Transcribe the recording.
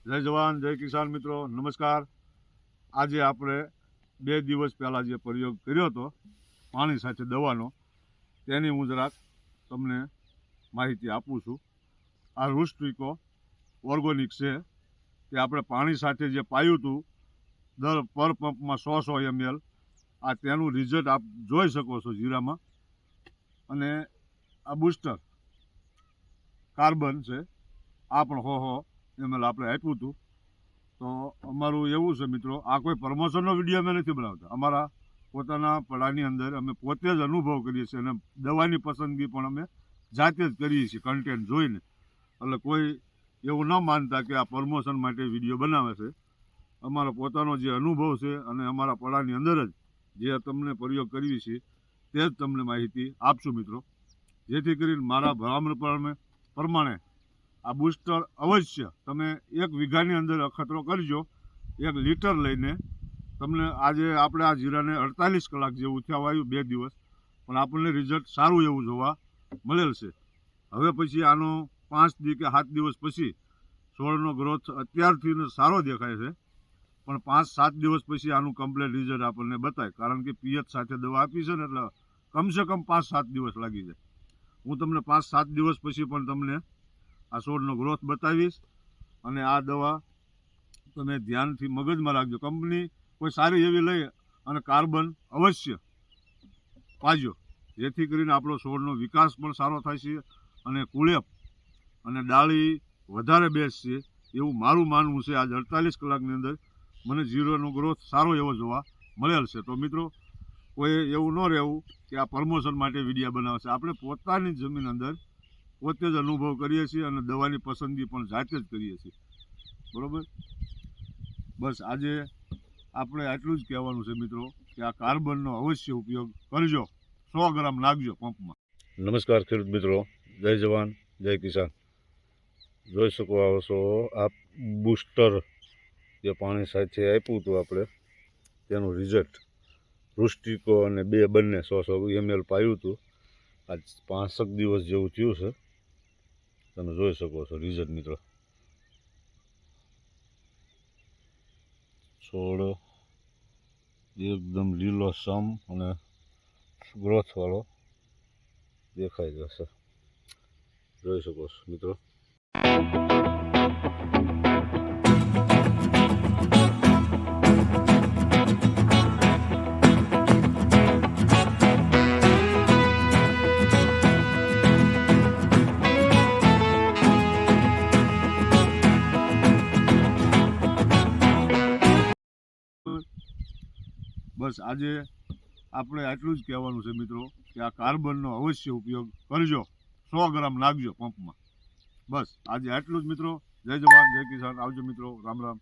જય જવાન જય કિસાન મિત્રો નમસ્કાર। આજે આપણે 2 દિવસ પહેલાં જે પ્રયોગ કર્યો હતો પાણી સાથે દવાનો તેની હું જરાક તમને માહિતી આપું છું। આ રૂસ્ટ્રિકો ઓર્ગોનિક છે તે આપણે પાણી સાથે જે પાયું હતું દર પર પંપમાં 100 ml આ તેનું રિઝલ્ટ આપ જોઈ શકો છો જીરામાં। અને આ બૂસ્ટર કાર્બન છે આ પણ 100 ml આપણે આપ્યું હતું। તો અમારું એવું છે મિત્રો, આ કોઈ પ્રમોશનનો વિડીયો અમે નથી બનાવતા, અમારા પોતાના પડાની અંદર અમે પોતે જ અનુભવ કરીએ છીએ અને દવાની પસંદગી પણ અમે જાતે જ કરીએ છીએ કન્ટેન્ટ જોઈને। એટલે કોઈ એવું ન માનતા કે આ પ્રમોશન માટે વિડીયો બનાવે છે। અમારો પોતાનો જે અનુભવ છે અને અમારા પડાની અંદર જ જે તમને પ્રયોગ કરીએ છીએ તે જ તમને માહિતી આપશું મિત્રો, જેથી કરીને મારા ભલામણ પ્રમાણે આ બૂસ્ટર અવશ્ય તમે 1 વીઘાની અંદર અખતરો કરજો 1 લીટર લઈને। તમને આજે આપણે આ જીરાને 48 કલાક જેવું થયા આવ્યું 2 દિવસ, પણ આપણને રિઝલ્ટ સારું એવું જોવા મળેલ છે। હવે પછી આનો 5 દી કે 7 દિવસ પછી છોડનો ગ્રોથ અત્યારથી સારો દેખાય છે, પણ 5-7 દિવસ પછી આનું કમ્પ્લીટ રિઝલ્ટ આપણને બતાય, કારણ કે પિયત સાથે દવા આપી છે ને એટલે કમસે કમ 5-7 દિવસ લાગી જાય। હું તમને 5-7 દિવસ પછી પણ તમને આ છોડનો ગ્રોથ બતાવીશ। અને આ દવા તમે ધ્યાનથી મગજમાં રાખજો, કંપની કોઈ સારી એવી લઈ અને કાર્બન અવશ્ય પાજો, જેથી કરીને આપણો છોડનો વિકાસ પણ સારો થાય છે અને કુળેપ અને ડાળી વધારે બેસશે એવું મારું માનવું છે। આજ 48 કલાકની અંદર મને જીરોનો ગ્રોથ સારો એવો જોવા મળેલ છે। તો મિત્રો કોઈ એવું ન રહેવું કે આ પ્રમોશન માટે વિડીયો બનાવશે, આપણે પોતાની જમીન અંદર પોતે જ અનુભવ કરીએ છીએ અને દવાની પસંદગી પણ જાતે જ કરીએ છીએ, બરાબર। બસ આજે આપણે આટલું જ કહેવાનું છે મિત્રો કે આ કાર્બનનો અવશ્ય ઉપયોગ કરજો, 100 ગ્રામ નાખજો પંપમાં। નમસ્કાર ખેડૂત મિત્રો, જય જવાન જય કિસાન। જોઈ શકો છો આ બૂસ્ટર જે પાણી સાથે આપ્યું હતું આપણે તેનું રિઝલ્ટ રૂસ્ટિકો અને બંને 100 ml પાયું હતું। આજ 5 દિવસ જેવું થયું છે, તમે જોઈ શકો છો રિઝલ્ટ મિત્રો। છોડ એકદમ લીલો સમ અને ગ્રોથવાળો દેખાઈ જશે, જોઈ શકો છો મિત્રો। બસ આજે આપણે આટલું જ કહેવાનું છે મિત્રો કે આ કાર્બનનો અવશ્ય ઉપયોગ કરજો, 100 ગ્રામ નાખજો પંપમાં। બસ આજે આટલું જ મિત્રો, જય જવાન જય કિસાન, આવજો મિત્રો, રામ રામ।